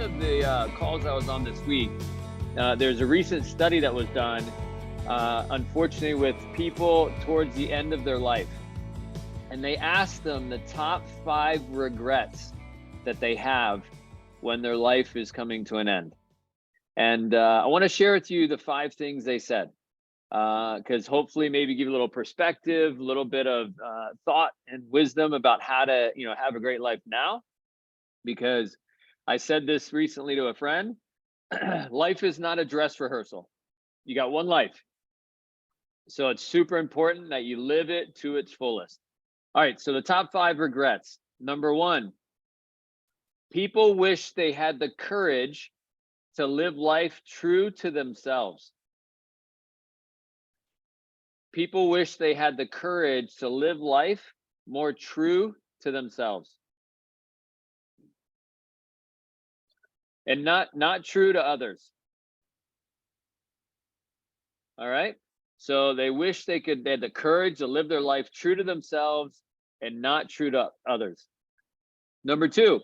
of the calls I was on this week, there's a recent study that was done, unfortunately, with people towards the end of their life. And they asked them the top 5 regrets that they have when their life is coming to an end. And I want to share with you the 5 things they said, because hopefully maybe give you a little perspective, a little bit of thought and wisdom about how to, have a great life now. Because I said this recently to a friend, life is not a dress rehearsal. You got one life. So it's super important that you live it to its fullest. All right, so the top 5 regrets. Number 1, people wish they had the courage to live life true to themselves. People wish they had the courage to live life more true to themselves. And not true to others. All right? So they wish they had the courage to live their life true to themselves and not true to others. Number 2,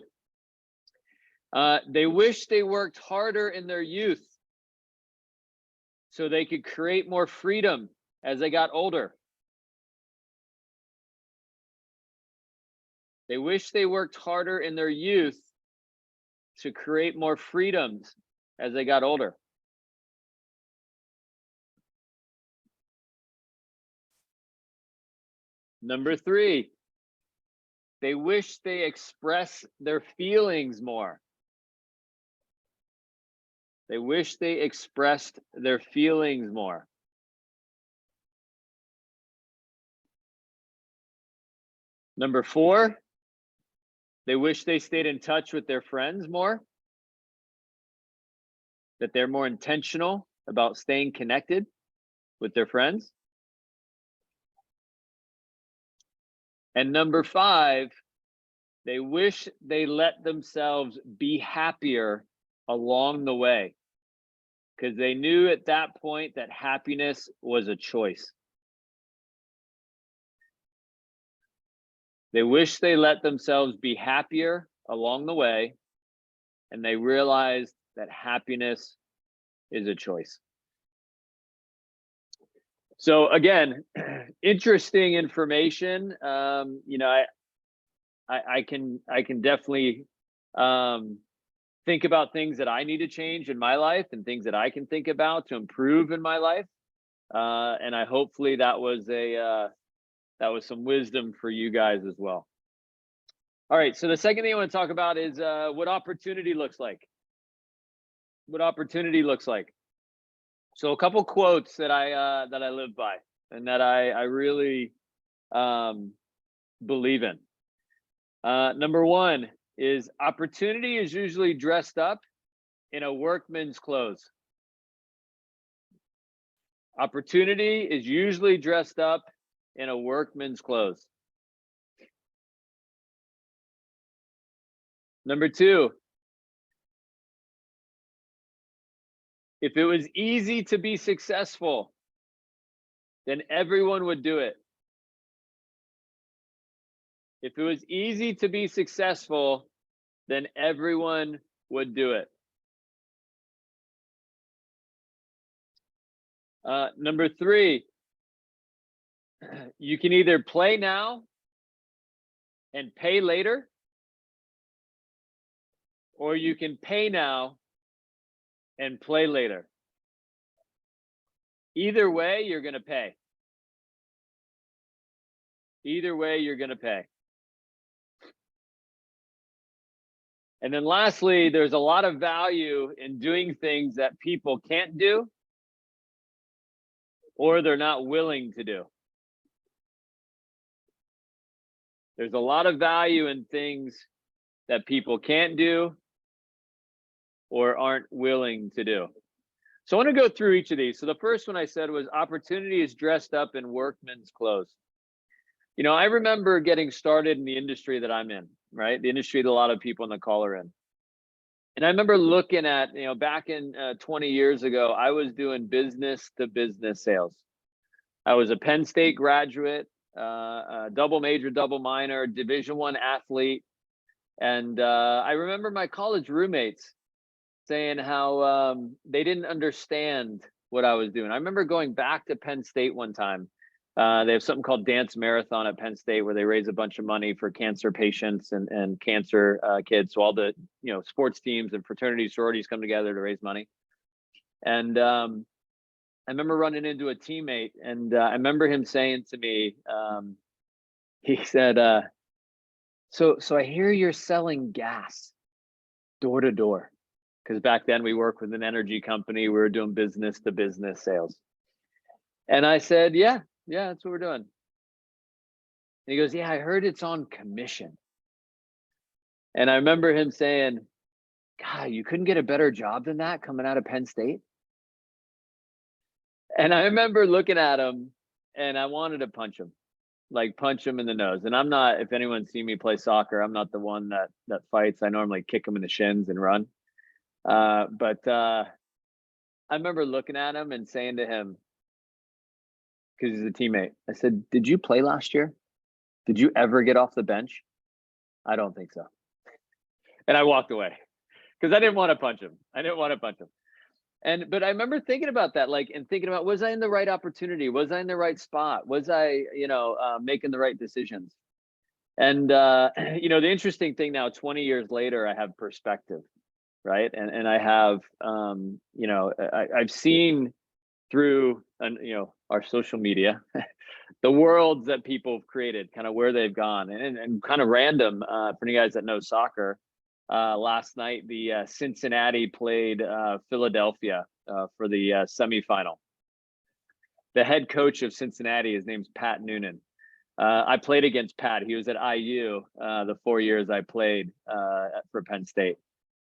they wish they worked harder in their youth so they could create more freedom as they got older. They wish they worked harder in their youth to create more freedoms as they got older. Number 3, they wish they express their feelings more. They wish they expressed their feelings more. Number 4, they wish they stayed in touch with their friends more, that they're more intentional about staying connected with their friends. And number 5, they wish they let themselves be happier along the way, because they knew at that point that happiness was a choice. They wish they let themselves be happier along the way, and they realized that happiness is a choice. So again, interesting information. I can definitely think about things that I need to change in my life and things that I can think about to improve in my life. And I hopefully that was some wisdom for you guys as well. All right, so the second thing I want to talk about is what opportunity looks like. What opportunity looks like. So a couple quotes that I live by and that I really believe in. Number 1 is opportunity is usually dressed up in a workman's clothes. Opportunity is usually dressed up in a workman's clothes. Number 2, if it was easy to be successful, then everyone would do it. If it was easy to be successful, then everyone would do it. Number 3, you can either play now and pay later, or you can pay now and play later. Either way, you're going to pay. Either way, you're going to pay. And then lastly, there's a lot of value in doing things that people can't do or they're not willing to do. There's a lot of value in things that people can't do or aren't willing to do. So I want to go through each of these. So the first one I said was opportunity is dressed up in workman's clothes. I remember getting started in the industry that I'm in, right? The industry that a lot of people in the call are in. And I remember looking at, back in 20 years ago, I was doing business to business sales. I was a Penn State graduate, double major, double minor, Division I athlete. And I remember my college roommates saying how they didn't understand what I was doing. I remember going back to Penn State one time. They have something called Dance Marathon at Penn State where they raise a bunch of money for cancer patients and cancer kids. So all the sports teams and fraternities, sororities come together to raise money. And I remember running into a teammate, and I remember him saying to me, he said, "So I hear you're selling gas door to door." Because back then we worked with an energy company. We were doing business to business sales. And I said, yeah, that's what we're doing. And he goes, yeah, I heard it's on commission. And I remember him saying, God, you couldn't get a better job than that coming out of Penn State. And I remember looking at him and I wanted to punch him, like punch him in the nose. And I'm not, if anyone's seen me play soccer, I'm not the one that fights. I normally kick him in the shins and run. But I remember looking at him and saying to him, because he's a teammate, I said, did you play last year? Did you ever get off the bench? I don't think so. And I walked away because I didn't want to punch him. But I remember thinking about that, and thinking about, was I in the right opportunity? Was I in the right spot? Was I, making the right decisions? And, the interesting thing now, 20 years later, I have perspective. Right. And I have, I've seen through, our social media, the worlds that people have created, kind of where they've gone, and kind of random for you guys that know soccer. Last night, the Cincinnati played Philadelphia for the semifinal. The head coach of Cincinnati, his name's Pat Noonan. I played against Pat. He was at IU the 4 years I played for Penn State.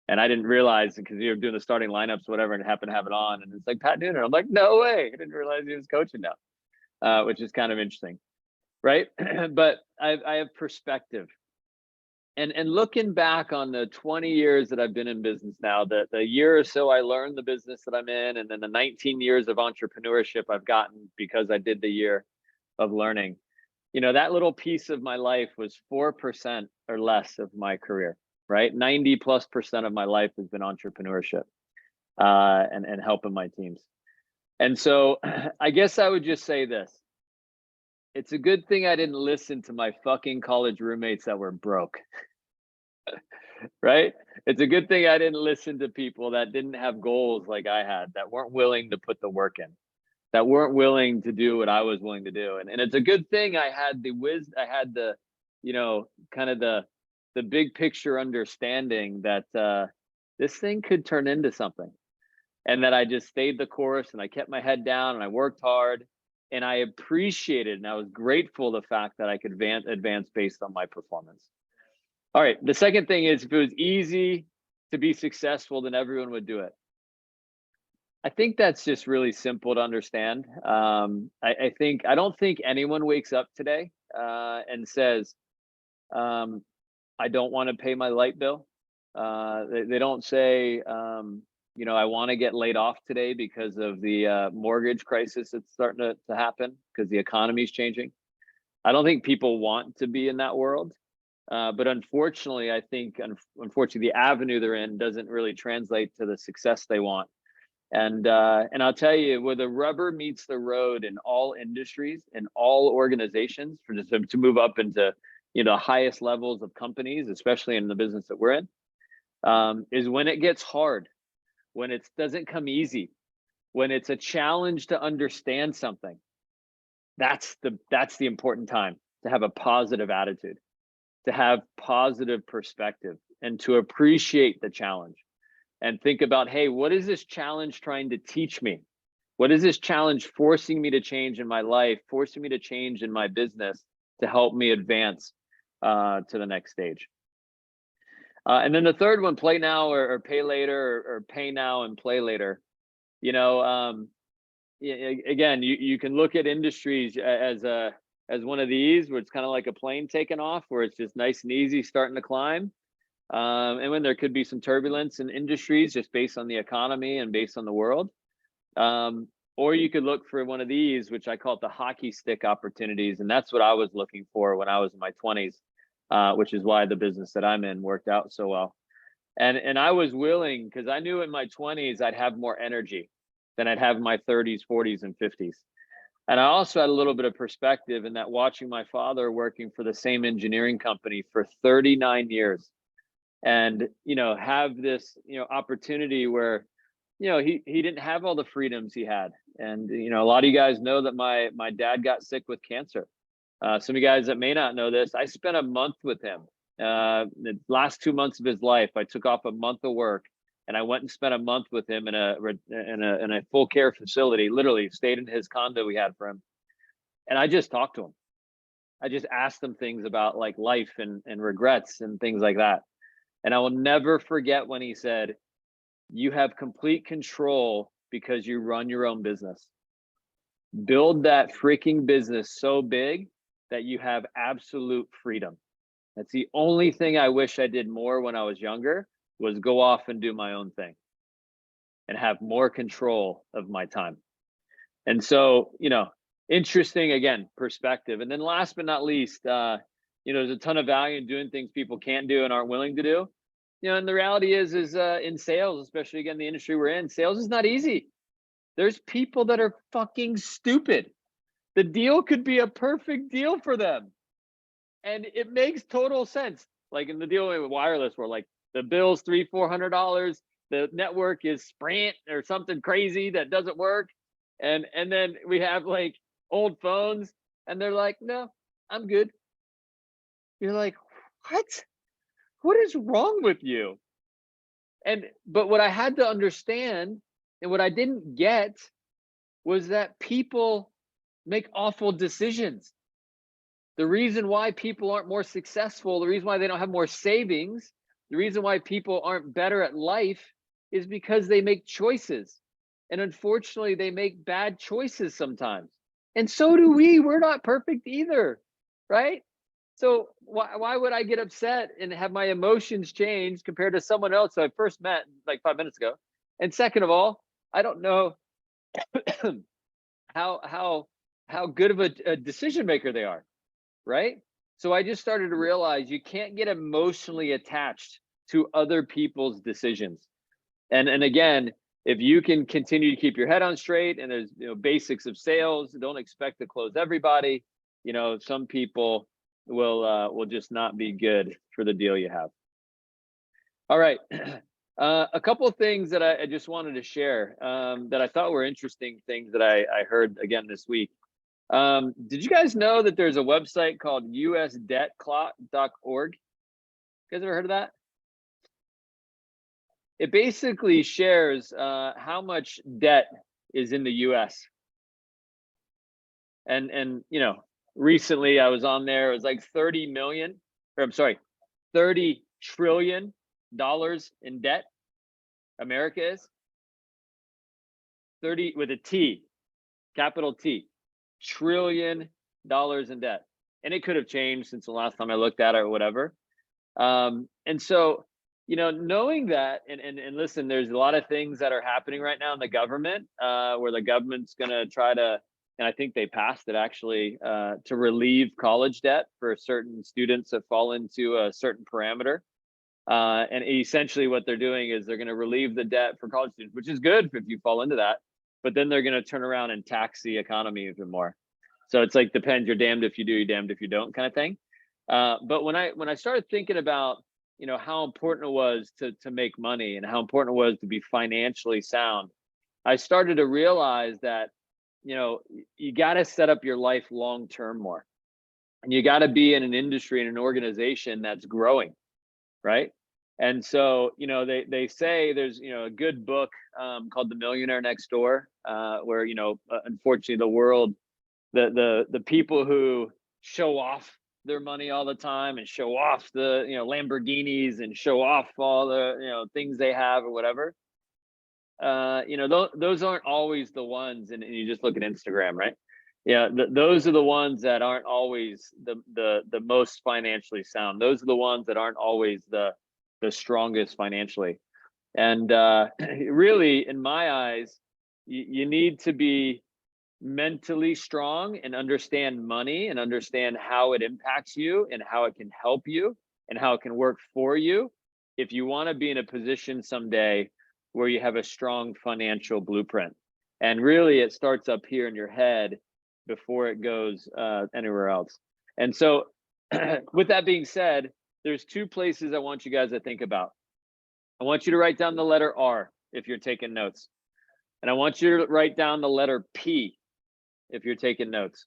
And I didn't realize, because you were doing the starting lineups, whatever, and happened to have it on. And it's like, Pat Noonan. I'm like, no way. I didn't realize he was coaching now, which is kind of interesting. Right. But I have perspective. And looking back on the 20 years that I've been in business now, the year or so I learned the business that I'm in, and then the 19 years of entrepreneurship I've gotten because I did the year of learning, that little piece of my life was 4% or less of my career. Right, 90+% of my life has been entrepreneurship and helping my teams. And so I guess I would just say this: it's a good thing I didn't listen to my fucking college roommates that were broke. Right? It's a good thing I didn't listen to people that didn't have goals like I had, that weren't willing to put the work in, that weren't willing to do what I was willing to do. And it's a good thing I had the wisdom, I had the, kind of the big picture understanding that this thing could turn into something, and that I just stayed the course and I kept my head down and I worked hard, and I appreciated and I was grateful the fact that I could advance based on my performance. All right. The second thing is, if it was easy to be successful, then everyone would do it. I think that's just really simple to understand. I don't think anyone wakes up today and says, I don't want to pay my light bill. They don't say, I want to get laid off today because of the mortgage crisis that's starting to happen because the economy is changing. I don't think people want to be in that world. But unfortunately, I think, unfortunately, the avenue they're in doesn't really translate to the success they want. And I'll tell you, where the rubber meets the road in all industries, in all organizations, to move up into highest levels of companies, especially in the business that we're in, is when it gets hard, when it doesn't come easy, when it's a challenge to understand something. That's the important time to have a positive attitude, to have positive perspective, and to appreciate the challenge and think about, hey, what is this challenge trying to teach me? What is this challenge forcing me to change in my life, forcing me to change in my business to help me advance to the next stage? And then the third one, play now or pay later, or pay now and play later. Again, you can look at industries as one of these where it's kind of like a plane taking off, where it's just nice and easy starting to climb. And when there could be some turbulence in industries just based on the economy and based on the world. Or you could look for one of these, which I call it the hockey stick opportunities. And that's what I was looking for when I was in my 20s, which is why the business that I'm in worked out so well. And I was willing, because I knew in my 20s I'd have more energy than I'd have in my 30s, 40s, and 50s. And I also had a little bit of perspective in that, watching my father working for the same engineering company for 39 years, and have this opportunity where he didn't have all the freedoms he had. And a lot of you guys know that my dad got sick with cancer. Some of you guys that may not know this, I spent a month with him. The last 2 months of his life, I took off a month of work, and I went and spent a month with him in a full care facility. Literally stayed in his condo we had for him, and I just talked to him. I just asked him things about like life and regrets and things like that. And I will never forget when he said, "You have complete control because you run your own business. Build that freaking business so big that you have absolute freedom." That's the only thing I wish I did more when I was younger, was go off and do my own thing and have more control of my time. And so, interesting, again, perspective. And then last but not least, there's a ton of value in doing things people can't do and aren't willing to do. And the reality is in sales, especially again, the industry we're in, sales is not easy. There's people that are fucking stupid. The deal could be a perfect deal for them, and it makes total sense. Like in the deal with wireless, where like the bill's $300-400, the network is Sprint or something crazy that doesn't work, and then we have like old phones, and they're like, "No, I'm good." You're like, what is wrong with you? But what I had to understand, and what I didn't get, was that people make awful decisions. The reason why people aren't more successful, the reason why they don't have more savings, the reason why people aren't better at life, is because they make choices. And unfortunately, they make bad choices sometimes. And so do we. We're not perfect either, right? So why would I get upset and have my emotions change compared to someone else I first met like 5 minutes ago? And second of all, I don't know how good of a decision maker they are, right? So I just started to realize you can't get emotionally attached to other people's decisions. And again, if you can continue to keep your head on straight, and there's basics of sales, don't expect to close everybody. Some people will just not be good for the deal you have. All right. A couple of things that I just wanted to share that I thought were interesting things that I heard again this week. Did you guys know that there's a website called usdebtclock.org? You guys ever heard of that? It basically shares how much debt is in the US. And recently I was on there, it was like 30 trillion dollars in debt. America is 30 with a T, capital T, trillion dollars in debt. And it could have changed since the last time I looked at it or whatever. And so, knowing that, and listen, there's a lot of things that are happening right now in the government, where the government's going to try to, and I think they passed it actually, to relieve college debt for certain students that fall into a certain parameter. And essentially what they're doing is they're going to relieve the debt for college students, which is good if you fall into that, but then they're going to turn around and tax the economy even more. So it's like, depends, you're damned if you do, you're damned if you don't, kind of thing. But when I started thinking about, how important it was to make money and how important it was to be financially sound, I started to realize that, you got to set up your life long-term more, and you got to be in an industry and an organization that's growing. Right. And so, they say there's, a good book called The Millionaire Next Door, where, unfortunately the world, the people who show off their money all the time and show off the, Lamborghinis and show off all the, things they have or whatever, those aren't always the ones. And you just look at Instagram, right? Yeah, those are the ones that aren't always the most financially sound. Those are the ones that aren't always the strongest financially. And really, in my eyes, you need to be mentally strong and understand money and understand how it impacts you and how it can help you and how it can work for you. if you want to be in a position someday where you have a strong financial blueprint. And really, it starts up here in your head before it goes anywhere else. And so, with that being said, there's two places I want you guys to think about. I want you to write down the letter R if you're taking notes. And I want you to write down the letter P if you're taking notes.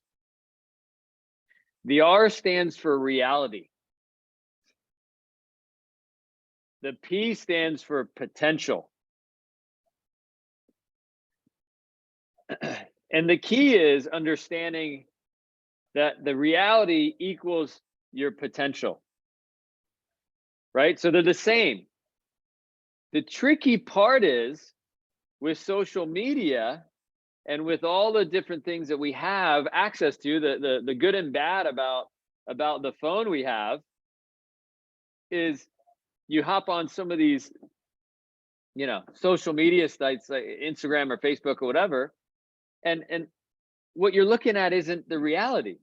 The R stands for reality. The P stands for potential. And the key is understanding that the reality equals your potential, right? So they're the same. The tricky part is with social media and with all the different things that we have access to, the good and bad about the phone we have, is you hop on some of these, social media sites like Instagram or Facebook or whatever, and what you're looking at isn't the reality.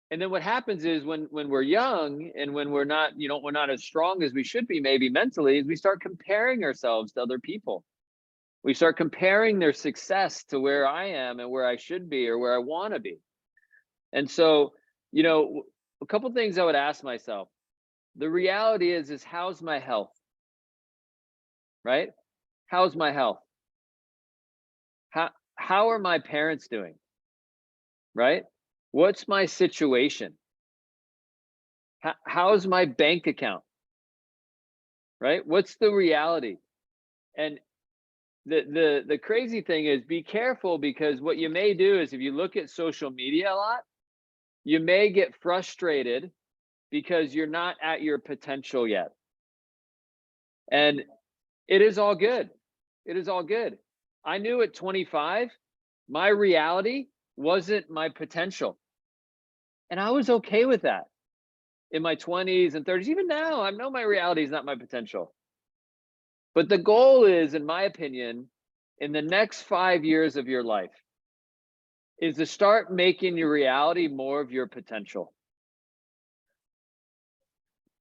And then what happens is when we're young and when we're not as strong as we should be, maybe mentally, is we start comparing ourselves to other people. We start comparing their success to where I am and where I should be or where I want to be. And so, a couple of things I would ask myself. The reality is how's my health? Right? How's my health? How are my parents doing? Right? What's my situation? How's my bank account? Right? What's the reality? And the crazy thing is, be careful, because what you may do is, if you look at social media a lot, you may get frustrated because you're not at your potential yet. And it is all good. It is all good. I knew at 25, my reality wasn't my potential. And I was okay with that. In my 20s and 30s, even now, I know my reality is not my potential. But the goal is, in my opinion, in the next 5 years of your life, is to start making your reality more of your potential.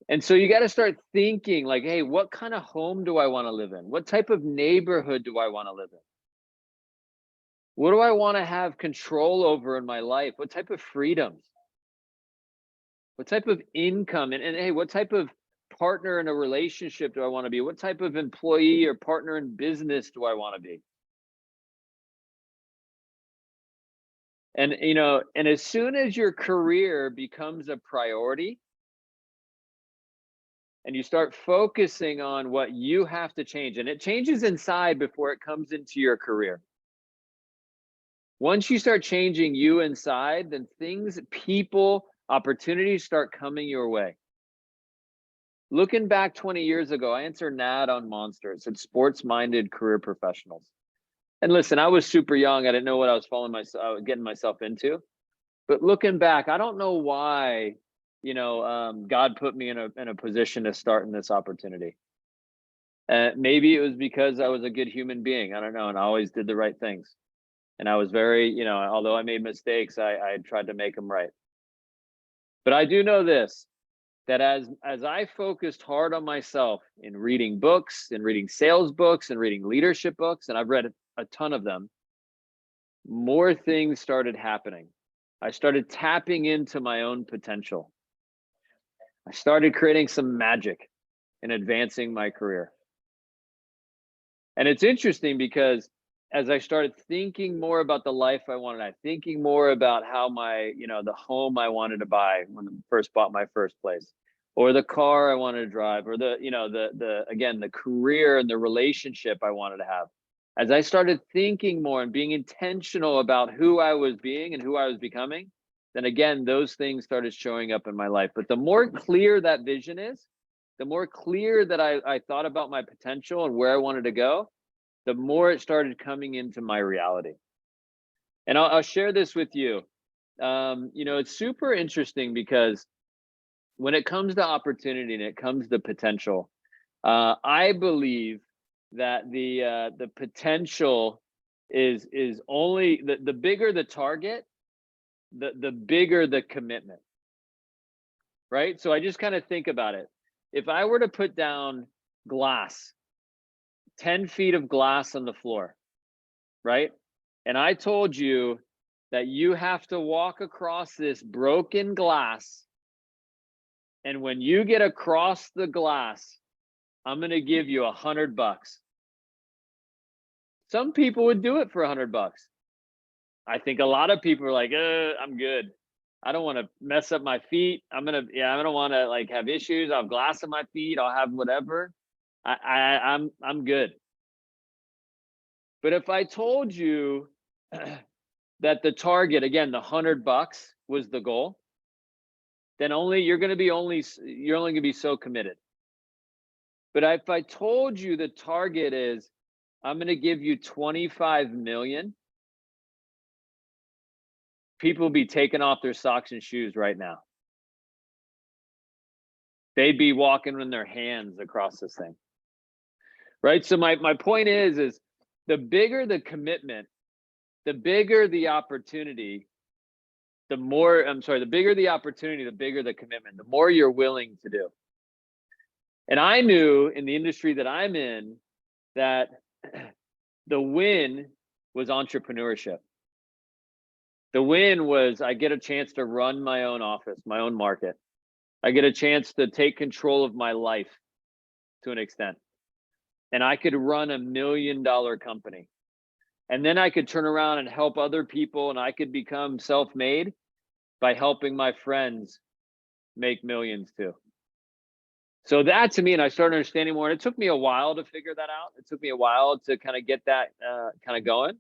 And so you got to start thinking like, hey, what kind of home do I want to live in? What type of neighborhood do I want to live in? What do I want to have control over in my life? What type of freedoms? What type of income? And hey, what type of partner in a relationship do I want to be? What type of employee or partner in business do I want to be? And, and as soon as your career becomes a priority and you start focusing on what you have to change, and it changes inside before it comes into your career. Once you start changing you inside, then things, people, opportunities start coming your way. Looking back 20 years ago, I answered an ad on Monster. It said sports-minded career professionals. And listen, I was super young. I didn't know what I was getting myself into. But looking back, I don't know why, God put me in a position to start in this opportunity. Maybe it was because I was a good human being. I don't know, and I always did the right things. And I was very, although I made mistakes, I tried to make them right. But I do know this, that as I focused hard on myself in reading books and reading sales books and reading leadership books, and I've read a ton of them, more things started happening. I started tapping into my own potential. I started creating some magic in advancing my career. And it's interesting because as I started thinking more about the life I wanted, thinking more about how the home I wanted to buy when I first bought my first place, or the car I wanted to drive, or the career and the relationship I wanted to have. As I started thinking more and being intentional about who I was being and who I was becoming, then again, those things started showing up in my life. But the more clear that vision is, the more clear that I thought about my potential and where I wanted to go, the more it started coming into my reality. And I'll share this with you. It's super interesting because when it comes to opportunity and it comes to potential, I believe that the potential is only the bigger the target, the bigger the commitment. Right? So I just kind of think about it. if I were to put down glass, 10 feet of glass on the floor, right? And I told you that you have to walk across this broken glass. And when you get across the glass, I'm going to give you $100. Some people would do it for $100. I think a lot of people are like, I'm good. I don't want to mess up my feet. I don't want to like have issues. I'll have glass in my feet. I'll have whatever. I'm good. But if I told you that the target, again, the $100 was the goal, then you're only going to be so committed. But if I told you the target is, I'm going to give you 25 million, people would be taking off their socks and shoes right now. They'd be walking with their hands across this thing, right? So my point is the bigger the commitment, the bigger the opportunity, the bigger the opportunity, the bigger the commitment, the more you're willing to do. And I knew in the industry that I'm in that the win was entrepreneurship. The win was I get a chance to run my own office, my own market. I get a chance to take control of my life to an extent. And I could run $1 million company. And then I could turn around and help other people, and I could become self-made by helping my friends make millions too. So that to me, and I started understanding more, and it took me a while to figure that out. It took me a while to kind of get that kind of going.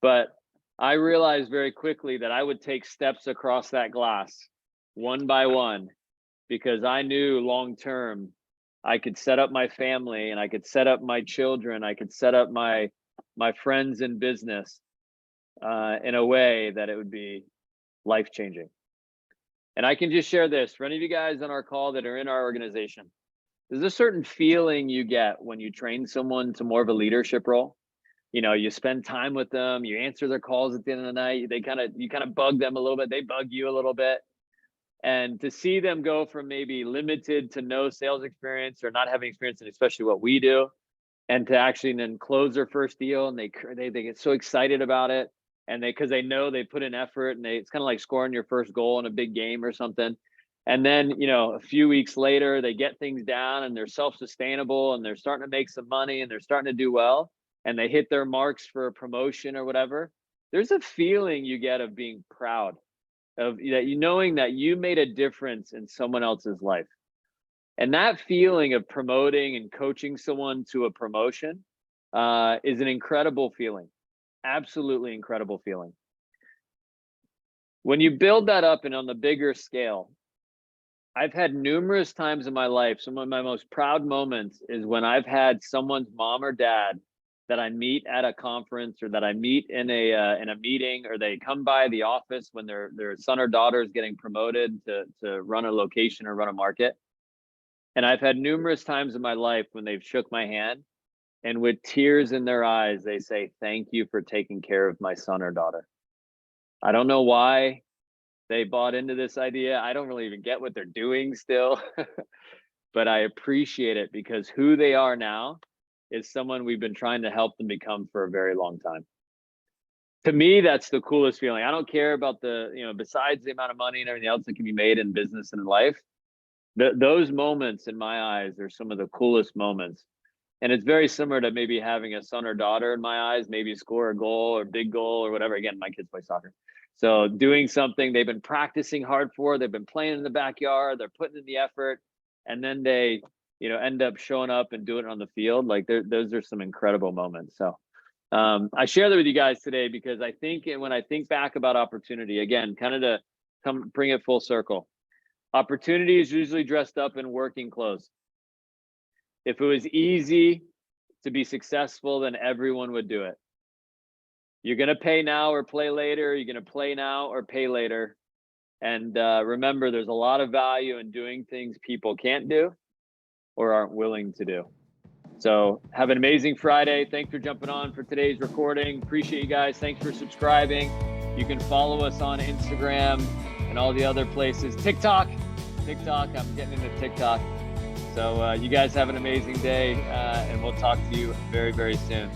But I realized very quickly that I would take steps across that glass one by one, because I knew long term I could set up my family, and I could set up my children, I could set up my friends in business in a way that it would be life-changing. And I can just share this for any of you guys on our call that are in our organization. There's a certain feeling you get when you train someone to more of a leadership role. You know, you spend time with them, you answer their calls at the end of the night, you kind of bug them a little bit, they bug you a little bit. And to see them go from maybe limited to no sales experience or not having experience in especially what we do, and to actually then close their first deal, and they get so excited about it, and because they know they put in effort, and it's kind of like scoring your first goal in a big game or something. And then, you know, a few weeks later, they get things down and they're self-sustainable and they're starting to make some money and they're starting to do well, and they hit their marks for a promotion or whatever. There's a feeling you get of being proud of that, knowing that you made a difference in someone else's life. And that feeling of promoting and coaching someone to a promotion is an incredible feeling. Absolutely incredible feeling. When you build that up and on the bigger scale, I've had numerous times in my life, some of my most proud moments is when I've had someone's mom or dad that I meet at a conference, or that I meet in a meeting, or they come by the office when their son or daughter is getting promoted to run a location or run a market. And I've had numerous times in my life when they've shook my hand, and with tears in their eyes, they say, "Thank you for taking care of my son or daughter." I don't know why they bought into this idea. I don't really even get what they're doing still, but I appreciate it, because who they are now is someone we've been trying to help them become for a very long time. To me, that's the coolest feeling. I don't care about besides the amount of money and everything else that can be made in business and in life, those moments in my eyes are some of the coolest moments. And it's very similar to maybe having a son or daughter in my eyes, maybe score a goal or big goal or whatever. Again, my kids play soccer. So doing something they've been practicing hard for, they've been playing in the backyard, they're putting in the effort, and then they end up showing up and doing it on the field. Like those are some incredible moments. So I share that with you guys today, because I think, and when I think back about opportunity, again, kind of to come bring it full circle, opportunity is usually dressed up in working clothes. If it was easy to be successful, then everyone would do it. You're going to pay now or play later. You're going to play now or pay later. And remember, there's a lot of value in doing things people can't do or aren't willing to do. So have an amazing Friday. Thanks for jumping on for today's recording. Appreciate you guys. Thanks for subscribing. You can follow us on Instagram and all the other places. TikTok, I'm getting into TikTok. So you guys have an amazing day, and we'll talk to you very, very soon.